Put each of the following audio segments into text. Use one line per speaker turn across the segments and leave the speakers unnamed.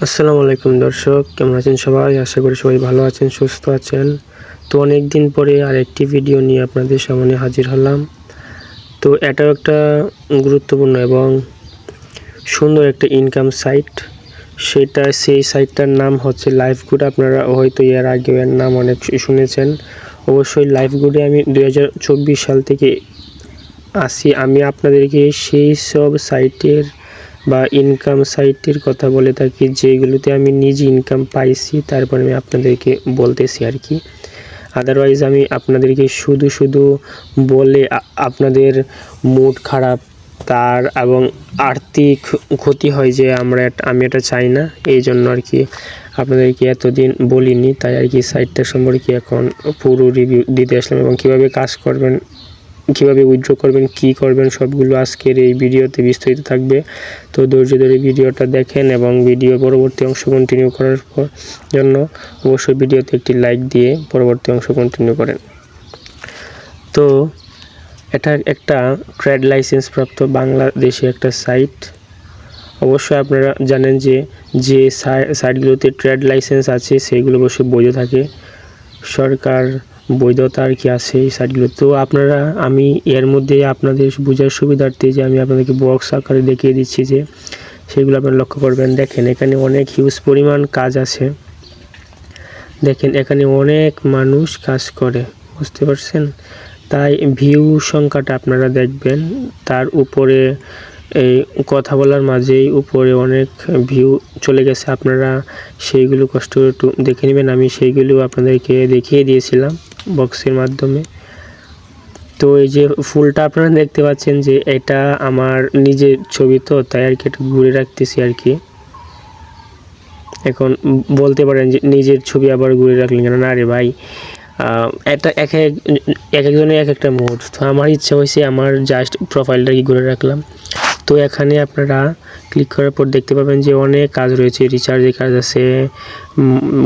আসসালামু আলাইকুম দর্শক, কেমন আছেন সবাই? আশা করি সবাই ভালো আছেন, সুস্থ আছেন। তো অনেক দিন পরে আরেকটি ভিডিও নিয়ে আপনাদের সামনে হাজির হলাম। তো এটাও একটা গুরুত্বপূর্ণ এবং সুন্দর একটা ইনকাম সাইট। সেই সাইটটার নাম হচ্ছে লাইফগুড। আপনারা হয়তো এর আগেও এর নাম অনেক শুনেছেন। অবশ্যই লাইফগুডে আমি 2024 সাল থেকে আসি। আমি আপনাদেরকে সেই সব সাইটের বা ইনকাম সাইটের কথা বলে থাকি যেগুলোতে আমি নিজে ইনকাম পাইছি, তারপর আমি আপনাদেরকে বলতেছি আর কি। আদারওয়াইজ আমি আপনাদেরকে শুধু বলে আপনাদের মুড খারাপ তার এবং আর্থিক ক্ষতি হয় যে আমি এটা চাই না। এই জন্য আর কি আপনাদেরকে এতদিন বলিনি, তাই আর কি সাইটটা সম্পর্কে এখন পুরো রিভিউ দিতে আসলাম এবং কীভাবে কাজ করবেন, কীভাবে উইথড্র করবেন, কি করবেন, সবগুলো আজকের এই ভিডিওতে বিস্তারিত থাকবে। তো ধৈর্য ধরে ভিডিওটা দেখেন এবং ভিডিও পরবর্তী অংশ কন্টিনিউ করার জন্য অবশ্যই ভিডিওতে একটি লাইক দিয়ে পরবর্তী অংশ কন্টিনিউ করেন। তো এটা একটা ট্রেড লাইসেন্স প্রাপ্ত বাংলাদেশে একটা সাইট। অবশ্যই আপনারা জানেন যে সাইটগুলোতে ট্রেড লাইসেন্স আছে সেগুলো অবশ্যই বৈধ থাকে, সরকার বৈধতা আর কি আছে এই সাইটগুলো। তো আমি এর মধ্যে আপনাদের বোঝার সুবিধার্থে যে আমি আপনাদেরকে বক্স আকারে দেখিয়ে দিচ্ছি যে সেগুলো আপনারা লক্ষ্য করবেন। দেখেন এখানে অনেক হিউজ পরিমাণ কাজ আছে। দেখেন এখানে অনেক মানুষ কাজ করে, বুঝতে পারছেন? তাই ভিউ সংখ্যাটা আপনারা দেখবেন, তার উপরে এই কথা বলার মাঝেই উপরে অনেক ভিউ চলে গেছে। আপনারা সেইগুলো কষ্ট করে একটু দেখে নেবেন। আমি সেইগুলো আপনাদেরকে দেখিয়ে দিয়েছিলাম বক্সের মাধ্যমে। তো এই যে ফুলটা আপনারা দেখতে পাচ্ছেন যে এটা আমার নিজের ছবি, তো তাই আর কি একটু ঘুরে রাখতেছি আর কি। এখন বলতে পারেন যে নিজের ছবি আবার ঘুরে রাখলেন কেন? না রে ভাই, এটা একজনের এক একটা মুড। তো আমার ইচ্ছা হয়েছে আমার জাস্ট প্রোফাইলটা কি ঘুরে রাখলাম। তো এখানে আপনারা ক্লিক করার পর দেখতে পাবেন যে অনেক কাজ রয়েছে। রিচার্জের কাজ আছে,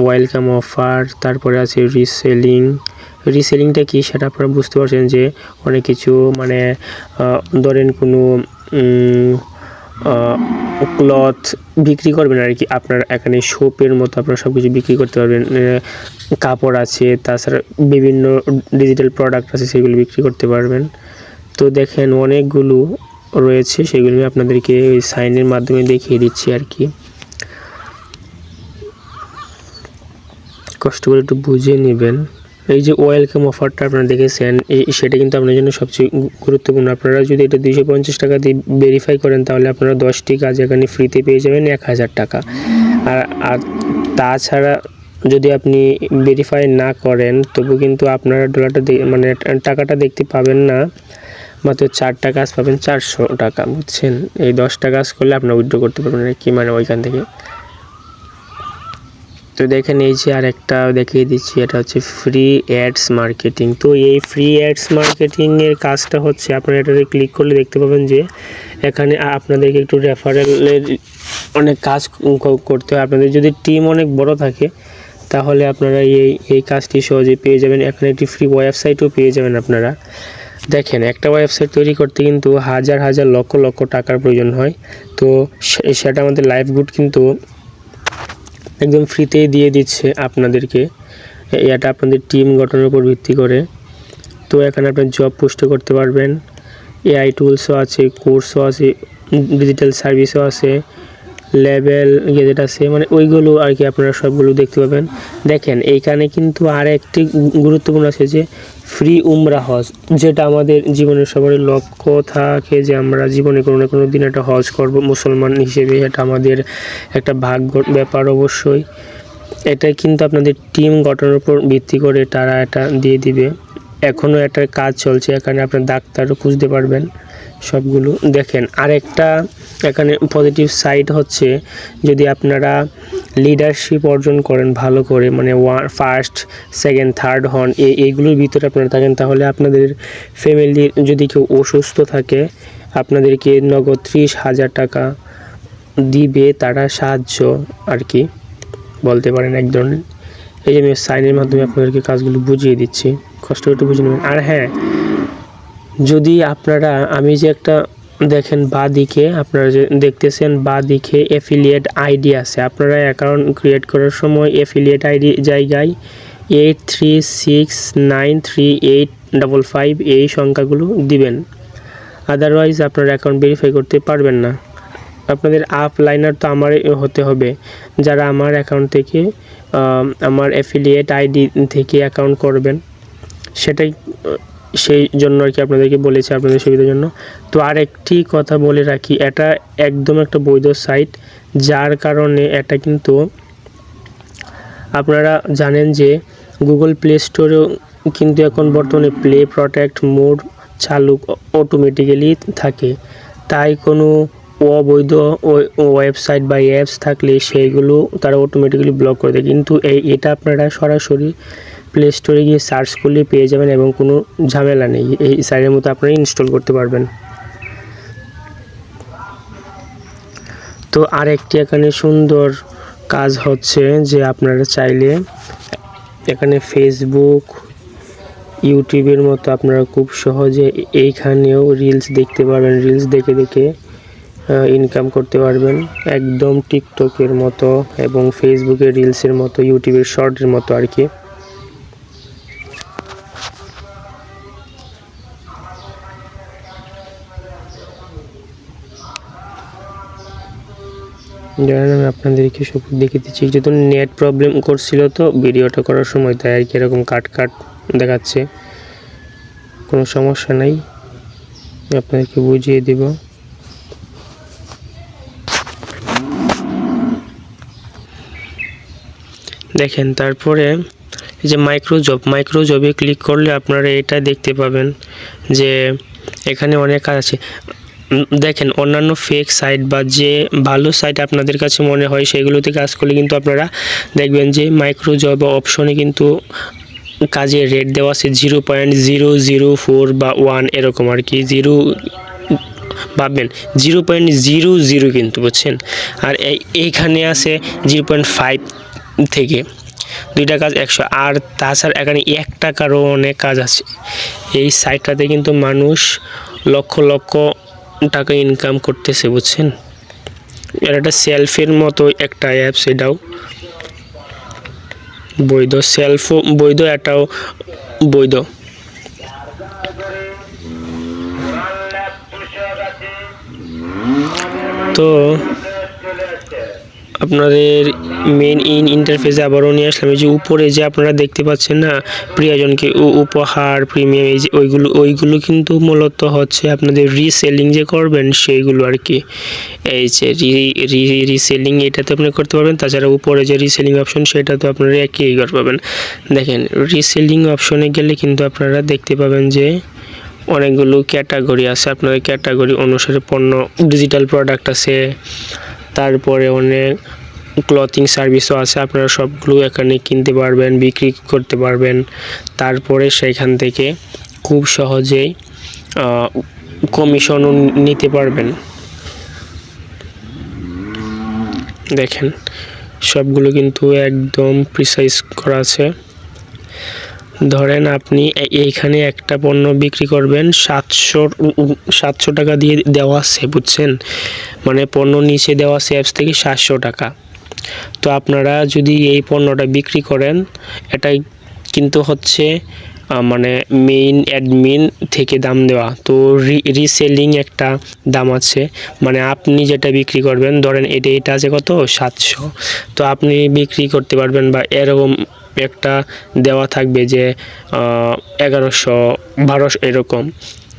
ওয়েলকাম অফার, তারপরে আছে রিসেলিংটা কি সেটা আপনারা বুঝতে পারছেন যে অনেক কিছু, মানে ধরেন কোনো ক্লথ বিক্রি করবেন আর কি। আপনার এখানে শপের মতো আপনারা সব কিছু বিক্রি করতে পারবেন। কাপড় আছে, তাছাড়া বিভিন্ন ডিজিটাল প্রোডাক্ট আছে, সেগুলো বিক্রি করতে পারবেন। তো দেখেন অনেকগুলো রয়েছে, সেগুলো আমি আপনাদেরকে ওই সাইনের মাধ্যমে দেখিয়ে দিচ্ছি আর কি। কষ্ট করে একটু বুঝে নেবেন। এই যে ওয়েলকাম অফারটা আপনারা দেখেছেন, সেটা কিন্তু আপনার জন্য সবচেয়ে গুরুত্বপূর্ণ। আপনারা যদি এটা 250 টাকা দিয়ে ভেরিফাই করেন তাহলে আপনারা 10টি কাজ এখানে ফ্রিতে পেয়ে যাবেন 1000 টাকা। আর তাছাড়া যদি আপনি ভেরিফাই না করেন তবু কিন্তু আপনারা মানে টাকাটা দেখতে পাবেন না। মাত্র 4টা কাজ পাবেন 400 টাকা, বুঝছেন? এই 10টা কাজ করলে আপনারা উইথড্র করতে পারবেন আর কি, মানে ওইখান থেকে। তো দেখেন এই যে আরেকটা দেখিয়ে দিচ্ছি, এটা হচ্ছে ফ্রি অ্যাডস মার্কেটিং। তো এই ফ্রি অ্যাডস মার্কেটিংয়ের কাজটা হচ্ছে আপনারা এটাতে ক্লিক করলে দেখতে পাবেন যে এখানে আপনাদেরকে একটু রেফারেলের অনেক কাজ করতে হয়। আপনাদের যদি টিম অনেক বড় থাকে তাহলে আপনারা এই কাজটি সহজে পেয়ে যাবেন। এখানে একটি ফ্রি ওয়েবসাইটও পেয়ে যাবেন আপনারা। দেখেন একটা ওয়েবসাইট তৈরি করতে কিন্তু হাজার লক্ষ টাকার প্রয়োজন হয়। তো সেটা আমাদের লাইফগুড কিন্তু একদম ফ্রিতেই দিয়ে দিচ্ছে আপনাদেরকে। এটা আপনাদের টিম গঠনের উপর ভিত্তি করে। তো এখানে আপনার জব পোস্ট করতে পারবেন, এআই টুলসও আছে, কোর্সও আছে, ডিজিটাল সার্ভিসও আছে, লেভেল গেজেট আছে, মানে ওইগুলো আর কি আপনারা সবগুলো দেখতে পাবেন। দেখেন এইখানে কিন্তু আর একটি গুরুত্বপূর্ণ আছে যে ফ্রি উমরা হজ, যেটা আমাদের জীবনের সবারই লক্ষ্য থাকে যে আমরা জীবনে কোনো না কোনো দিন একটা হজ করব মুসলমান হিসেবে। এটা আমাদের একটা ভাগ্যর ব্যাপার অবশ্যই। এটা কিন্তু আপনাদের টিম গঠনের উপর ভিত্তি করে তারা এটা দিয়ে দিবে। এখনও একটা কাজ চলছে, এখানে আপনার ডাক্তারও খুঁজতে পারবেন সবগুলো। দেখেন আরেকটা এখানে পজিটিভ সাইড হচ্ছে যদি আপনারা লিডারশিপ অর্জন করেন ভালো করে, মানে ফার্স্ট সেকেন্ড থার্ড হন, এইগুলোর ভিতরে আপনারা থাকেন, তাহলে আপনাদের ফ্যামিলির যদি কেউ অসুস্থ থাকে আপনাদেরকে নগদ 30,000 টাকা দিবে তারা, সাহায্য আর কি বলতে পারেন এক ধরনের। এই যে আমি সাইনের মাধ্যমে আপনাদেরকে কাজগুলো বুঝিয়ে দিচ্ছি, কষ্ট করে একটু বুঝে নেবেন। আর হ্যাঁ, যদি আপনারা আমি যে একটা দেখেন বাঁদিকে আপনারা যে দেখতেছেন বাঁদিকে অ্যাফিলিয়েট আইডি আছে। আপনারা অ্যাকাউন্ট ক্রিয়েট করার সময় অ্যাফিলিয়েট আইডি জায়গায় 83693855 এই সংখ্যাগুলো দিবেন, আদারওয়াইজ আপনার অ্যাকাউন্ট ভেরিফাই করতে পারবেন না। আপনাদের আপলাইনার তো আমারই হতে হবে, যারা আমার অ্যাকাউন্ট থেকে আমার অ্যাফিলিয়েট আইডি থেকে অ্যাকাউন্ট করবেন, সেটাই সেই জন্য আর কি আপনাদেরকে বলেছি আপনাদের সুবিধার জন্য। তো আর একটি কথা বলে রাখি, এটা একদম একটা বৈধ সাইট, যার কারণে এটা কিন্তু আপনারা জানেন যে গুগল প্লে স্টোরেও কিন্তু এখন বর্তমানে প্লে প্রোটেক্ট মোড চালু অটোমেটিক্যালি থাকে, তাই কোনো অবৈধ ওয়েবসাইট বা অ্যাপস থাকলে সেইগুলো তারা অটোমেটিক্যালি ব্লক করে দেয়। কিন্তু এটা আপনারা সরাসরি প্লে স্টোরে গিয়ে সার্চ করলে পেয়ে যাবেন এবং কোনো ঝামেলা নেই, এই সাইটের মতো আপনারা ইনস্টল করতে পারবেন। তো আরেকটি এখানে সুন্দর কাজ হচ্ছে যে আপনারা চাইলে এখানে ফেসবুক, ইউটিউবের মতো আপনারা খুব সহজে এইখানেও রিলস দেখতে পারবেন। রিলস দেখে দেখে ইনকাম করতে পারবেন, একদম টিকটকের মতো এবং ফেসবুকের রিলসের মতো, ইউটিউবের শর্টের মতো আর কি। জানেন আমি আপনাদেরকে সব দেখিয়ে দিচ্ছি, যেহেতু নেট প্রবলেম করছিল তো ভিডিওটা করার সময়, তাই আর কি এরকম কাট দেখাচ্ছে। কোনো সমস্যা নাই, আপনাদেরকে বুঝিয়ে দেব। দেখেন তারপরে এই যে মাইক্রোজবে ক্লিক করলে আপনারা এটা দেখতে পাবেন যে এখানে অনেক কাজ আছে। দেখেন অন্যান্য ফেক সাইট বা যে ভালো সাইট আপনাদের কাছে মনে হয় সেগুলোতে কাজ করলে কিন্তু আপনারা দেখবেন যে মাইক্রোজব অপশনে কিন্তু কাজের রেট দেওয়া আছে 0.004 বা 1 এরকম আর কি। ভাববেন 0.00 কিন্তু, বুঝছেন। আর এইখানে আছে 0.5 থেকে 2টা কাজ 100। আর তাছাড়া এখানে 1 টাকারও অনেক কাজ আছে। এই সাইটটাতে কিন্তু মানুষ লক্ষ লক্ষ টাকা ইনকাম করতেছে, বুঝছেন। এর একটা সেলফের মতো একটা অ্যাপস, এটাও বৈধ, সেলফও বৈধ, এটাও বৈধ। তো আপনাদের মেন ইন্টারফেসে আবারও নিয়ে আসলাম। এই যে উপরে যে আপনারা দেখতে পাচ্ছেন না, প্রিয়জনকে উপহার, প্রিমিয়াম, এই যে ওইগুলো কিন্তু মূলত হচ্ছে আপনাদের রিসেলিং যে করবেন সেইগুলো আর কি। এই যে রিসেলিং এটাতে আপনি করতে পারবেন। তাছাড়া উপরে যে রিসেলিং অপশন সেটা তো আপনারা একই করতে পারবেন। দেখেন রিসেলিং অপশনে গেলে কিন্তু আপনারা দেখতে পাবেন যে অনেকগুলো ক্যাটাগরি আছে। আপনাদের ক্যাটাগরি অনুসারে পণ্য, ডিজিটাল প্রোডাক্ট আছে, তারপরে অনেক ক্লথিং সার্ভিসও আছে। আপনারা সবগুলো এখানে কিনতে পারবেন, বিক্রি করতে পারবেন। তারপরে সেখান থেকে খুব সহজেই কমিশনও নিতে পারবেন। দেখেন সবগুলো কিন্তু একদম প্রিসাইজ করা আছে। ধরেন আপনি এইখানে একটা পণ্য বিক্রি করবেন 700 টাকা দিয়ে দেওয়া আছে, বুঝছেন। মানে পণ্য নিচে দেওয়া আছে অ্যাপস থেকে 700 টাকা। তো আপনারা যদি এই পণ্যটা বিক্রি করেন, এটাই কিন্তু হচ্ছে মানে মেইন অ্যাডমিন থেকে দাম দেওয়া। তো রিসেলিং একটা দাম আছে, মানে আপনি যেটা বিক্রি করবেন, ধরেন এটা আছে কত 700, তো আপনি বিক্রি করতে পারবেন বা এরকম একটা দেওয়া থাকবে যে 1100, 1200 এরকম।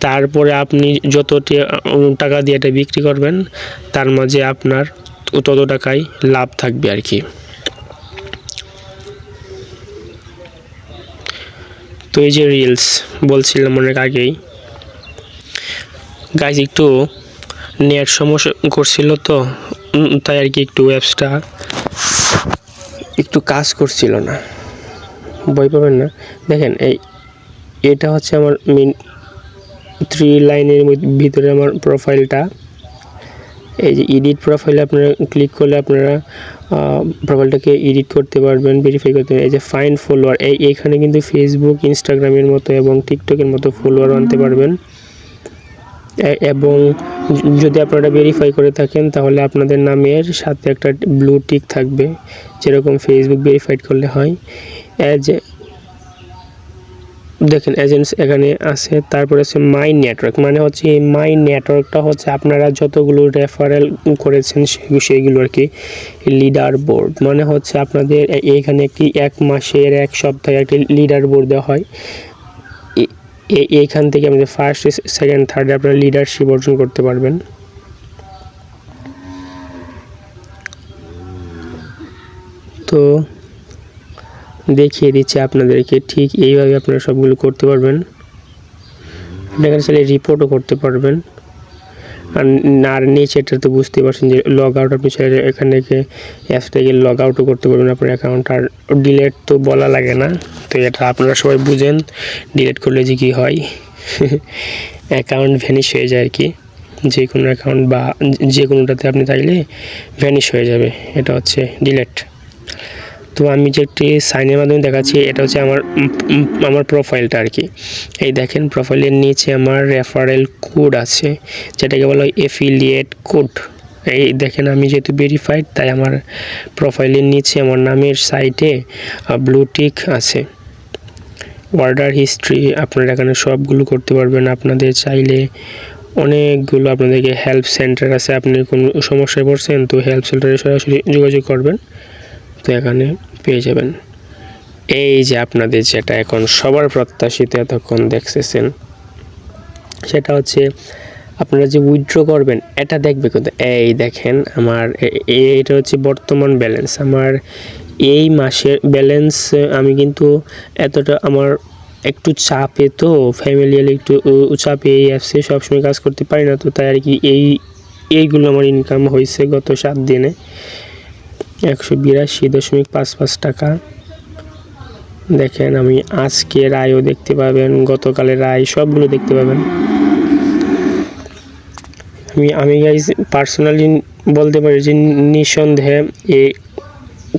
তারপরে আপনি যত টাকা দিয়ে এটা বিক্রি করবেন তার মাঝে আপনার তত টাকাই লাভ থাকবে আর কি। তো এই যে রিলস বলছিলাম অনেক আগেই, গাইজ একটু নেট সমস্যা করছিল তো, তাই আর কি একটু অ্যাপসটা একটু কাজ করছিল না, ভয় পাবেন না। দেখেন এটা হচ্ছে আমার মেন 3 লাইনের ভিতরে আমার প্রোফাইলটা। এই যে এডিট প্রোফাইলে আপনারা ক্লিক করলে আপনারা প্রোফাইলটাকে এডিট করতে পারবেন, ভেরিফাই করতে পারবেন। এই যে ফাইন্ড ফলোয়ার, এইখানে কিন্তু ফেসবুক, ইনস্টাগ্রামের মতো এবং টিকটকের মতো ফলোয়ার আনতে পারবেন। এবং যদি আপনারা ভেরিফাই করে থাকেন তাহলে আপনাদের নামের সাথে একটা ব্লু টিক থাকবে, যেরকম ফেসবুক ভেরিফাইড করলে হয়। দেখেন এজেন্টস এখানে আছে, তারপরে আছে মাই নেটওয়ার্ক, মানে হচ্ছে এই মাই নেটওয়ার্কটা হচ্ছে আপনারা যতগুলো রেফারেল করেছেন সেইগুলো আর কি লিডার বোর্ড, মানে হচ্ছে আপনাদের এইখানে একটি 1 মাসের 1 সপ্তাহে একটি লিডার বোর্ড দেওয়া হয়। এইখান থেকে আমাদের ফার্স্ট, সেকেন্ড, থার্ডে আপনারা লিডারশিপ অর্জন করতে পারবেন। তো দেখিয়ে দিচ্ছি আপনাদেরকে, ঠিক এইভাবে আপনারা সবগুলো করতে পারবেন। আপনারা চাইলে রিপোর্টও করতে পারবেন। আর নিচেটা তো বুঝতে পারছেন যে লগ আউট, আপনি চাইলে এখান থেকে অ্যাপস থেকে লগ আউটও করতে পারবেন আপনার অ্যাকাউন্ট। আর ডিলেট তো বলা লাগে না, তো এটা আপনারা সবাই বুঝেন ডিলেট করলে যে কী হয় অ্যাকাউন্ট ভ্যানিশ হয়ে যায় আর কি, যে কোনো অ্যাকাউন্ট বা যে কোনোটাতে আপনি থাকলে ভ্যানিশ হয়ে যাবে, এটা হচ্ছে ডিলেট। তো আমি যে একটি সাইনের মাধ্যমে দেখাচ্ছি, এটা হচ্ছে আমার প্রোফাইলটা আর কি। এই দেখেন প্রোফাইলের নিচে আমার রেফারেল কোড আছে, যেটাকে বলা হয় এফিলিয়েট কোড। এই দেখেন আমি যেহেতু ভেরিফাইড, তাই আমার প্রোফাইলের নিচে আমার নামের সাইটে ব্লু টিক আছে। অর্ডার হিস্ট্রি আপনারা এখানে সবগুলো করতে পারবেন। আপনাদের চাইলে অনেকগুলো আপনাদেরকে হেল্প সেন্টার আছে, আপনি কোনো সমস্যায় পড়ছেন তো হেল্প সেন্টারে সরাসরি যোগাযোগ করবেন, তো এখানে পেয়ে যাবেন। এই যে আপনাদের যেটা এখন সবার প্রত্যাশিত এতক্ষণ দেখতেছেন, সেটা হচ্ছে আপনারা যে উইথড্র করবেন এটা দেখবে কিন্তু। এই দেখেন আমার এটা হচ্ছে বর্তমান ব্যালেন্স, আমার এই মাসের ব্যালেন্স। আমি কিন্তু এতটা আমার একটু চাপে, তো ফ্যামিলিয়ালি একটু চাপে এই অ্যাপসে সবসময় কাজ করতে পারি না, তো তাই আর কি এইগুলো আমার ইনকাম হয়েছে গত 7 দিনে 182.55 টাকা। দেখেন আমি আজকের আয়ও দেখতে পাবেন, গতকালের আয় সবগুলো দেখতে পাবেন। আমি গাইজ পার্সোনালি বলতে পারি যে নিঃসন্দেহে এই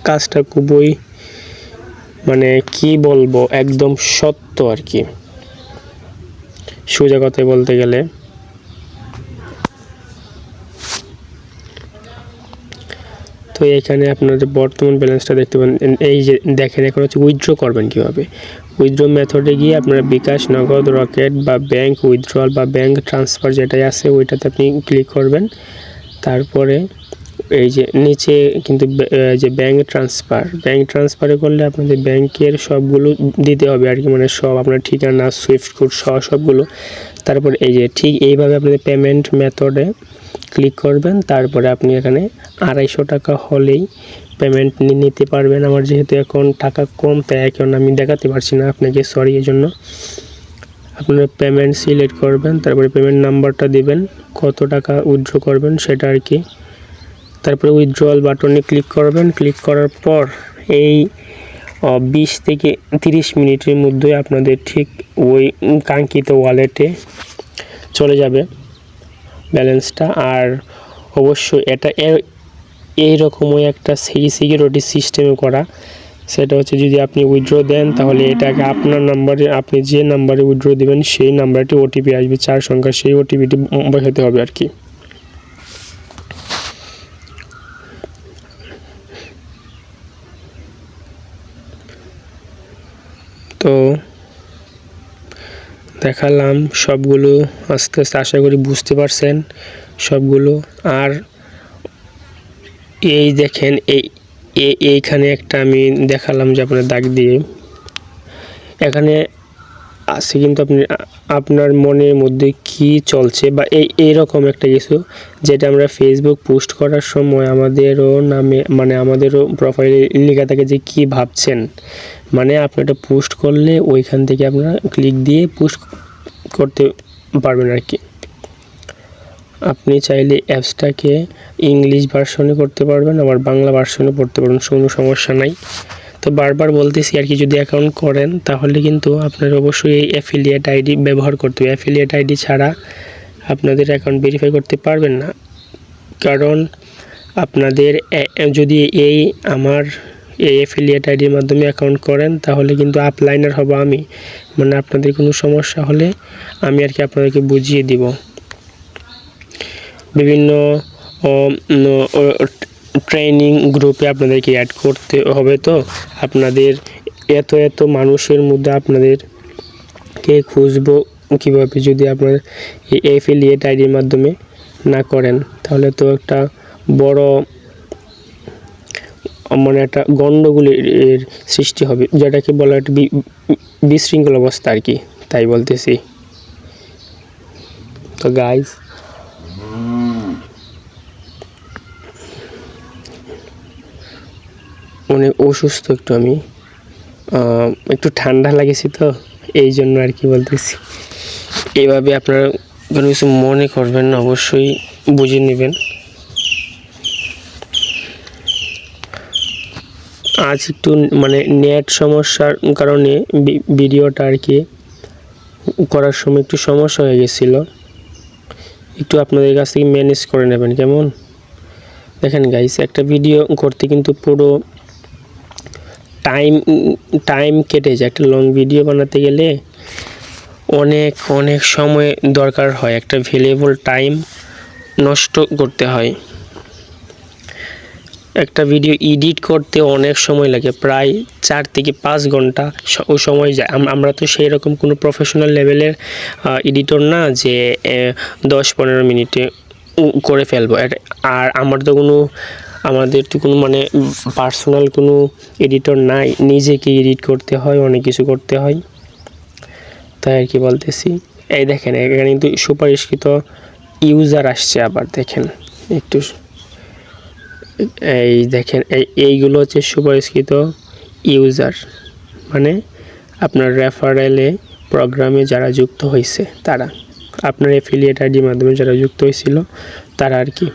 কাজটা খুবই, মানে কি বলবো, একদম সত্য আর কি, সোজা কথায় বলতে গেলে। তো এখানে আপনাদের বর্তমান ব্যালেন্সটা দেখতে পান। এই যে দেখেন এখন হচ্ছে উইথড্র করবেন কীভাবে। উইথড্র মেথডে গিয়ে আপনারা বিকাশ, নগদ, রকেট বা ব্যাংক উইথড্রল বা ব্যাংক ট্রান্সফার যেটাই আছে ওইটাতে আপনি ক্লিক করবেন। তারপরে এই যে নিচে কিন্তু যে ব্যাংক ট্রান্সফারে করলে আপনাদের ব্যাংকের সবগুলো দিতে হবে আর কি, মানে সব আপনার ঠিকানা, সুইফট কোড সবগুলো। তারপর এই যে ঠিক এইভাবে আপনাদের পেমেন্ট মেথডে ক্লিক করবেন। তারপরে আপনি এখানে 250 টাকা হলেই পেমেন্ট নিতে পারবেন। আমার যেহেতু এখন টাকা কম, তাই এখন আমি দেখাতে পারছি না আপনাকে, সরি। এই জন্য আপনারা পেমেন্ট সিলেক্ট করবেন, তারপরে পেমেন্ট নাম্বারটা দিবেন, কত টাকা উইথড্র করবেন সেটা আর কি। তারপরে উইথড্রয়াল বাটনে ক্লিক করবেন। ক্লিক করার পর এই 20 থেকে 30 মিনিটের মধ্যে আপনাদের ঠিক ওই কাঙ্ক্ষিত ওয়ালেটে চলে যাবে ব্যালেন্সটা। আর অবশ্যই এটা এইরকমই একটা সিকিউরিটি সিস্টেমে করা, সেটা হচ্ছে যদি আপনি উইথড্র দেন তাহলে এটাকে আপনার নাম্বারে, আপনি যে নাম্বারে উইথড্র দেবেন সেই নাম্বারটি ওটিপি আসবে 4 সংখ্যা, সেই ওটিপিটি বসাতে হবে আর কি। তো দেখালাম সবগুলো, আস্তে আস্তে আশা করি বুঝতে পারছেন সবগুলো। আর এই দেখেন এইখানে একটা আমি দেখালাম যে আপনার দাগ দিয়ে, এখানে আছে কিন্তু আপনি আপনার মনের মধ্যে কি চলছে বা এইরকম একটা কিছু, যেটা আমরা ফেসবুক পোস্ট করার সময় আমাদেরও নামে, মানে আমাদেরও প্রোফাইলে লেখা থাকে যে কি ভাবছেন। মানে আপনি এটা পোস্ট করলে ওইখান থেকে আপনারা ক্লিক দিয়ে পোস্ট করতে পারবেন আর কি। আপনি চাইলে অ্যাপসটাকে ইংলিশ ভার্সনে করতে পারবেন, আবার বাংলা ভার্সনে পড়তে পারবেন, কোনো সমস্যা নাই। তো বারবার বলতেছি আর কি, যদি অ্যাকাউন্ট করেন তাহলে কিন্তু আপনার অবশ্যই এই অ্যাফিলিয়েট আইডি ব্যবহার করতে হবে। অ্যাফিলিয়েট আইডি ছাড়া আপনাদের অ্যাকাউন্ট ভেরিফাই করতে পারবেন না। কারণ আপনাদের যদি আমার এই অ্যাফিলিয়েট আইডির মাধ্যমে অ্যাকাউন্ট করেন তাহলে কিন্তু আপলাইনার হব আমি, মানে আপনাদের কোনো সমস্যা হলে আমি আর কি আপনাদেরকে বুঝিয়ে দিব। বিভিন্ন ট্রেনিং গ্রুপে আপনাদেরকে অ্যাড করতে হবে। তো আপনাদের এত মানুষের মধ্যে আপনাদেরকে খুঁজবো কীভাবে যদি আপনার এই অ্যাফিলিয়েট আইডির মাধ্যমে না করেন, তাহলে তো একটা বড় মানে একটা গণ্ডগোলের সৃষ্টি হবে, যেটাকে বলা একটা বিশৃঙ্খল অবস্থা আর কি, তাই বলতেছি। তো গাইজ অনেক অসুস্থ আমি একটু ঠান্ডা লাগেছি, তো এই জন্য আর কি বলতেছি। এইভাবে আপনারা কোনো কিছু মনে করবেন না, অবশ্যই বুঝে নেবেন। আজ একটু মানে নেট সমস্যার কারণে ভিডিওটা আর কি করার সময় একটু সমস্যা হয়ে গেছিলো, একটু আপনাদের কাছ থেকে ম্যানেজ করে নেবেন কেমন। দেখেন গাইস, একটা ভিডিও করতে কিন্তু পুরো টাইম কেটে যায়। একটা লং ভিডিও বানাতে গেলে অনেক সময় দরকার হয়, একটা ভ্যালুয়েবল টাইম নষ্ট করতে হয়। একটা ভিডিও এডিট করতে অনেক সময় লাগে, প্রায় 4 থেকে 5 ঘন্টা সময় যায়। আমরা তো সেই রকম কোনো প্রফেশনাল লেভেলের এডিটর না যে 10-15 মিনিটে করে ফেলবো। আর আমাদের তো কোনো মানে পার্সোনাল কোনো এডিটর নাই, নিজেকে এডিট করতে হয়, অনেক কিছু করতে হয়, তাই আর কি বলতেছি। এই দেখেন এখানে কিন্তু সুপারিশকৃত ইউজার আসছে, আবার দেখেন একটু, এই দেখেন এইগুলো হচ্ছে সুপারিশকৃত ইউজার, মানে আপনার রেফারেলে প্রোগ্রামে যারা যুক্ত হয়েছে, তারা আপনার অ্যাফিলিয়েট আইডির মাধ্যমে যারা যুক্ত হয়েছিল তারা আর কি।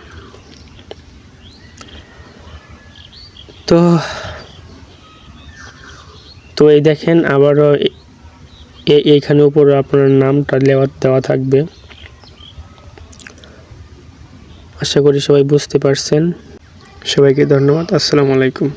তো এই দেখেন আবারও এইখানে উপরে আপনার নামটা দেওয়া থাকবে। আশা করি সবাই বুঝতে পারছেন। সবাইকে ধন্যবাদ। আসসালামু আলাইকুম।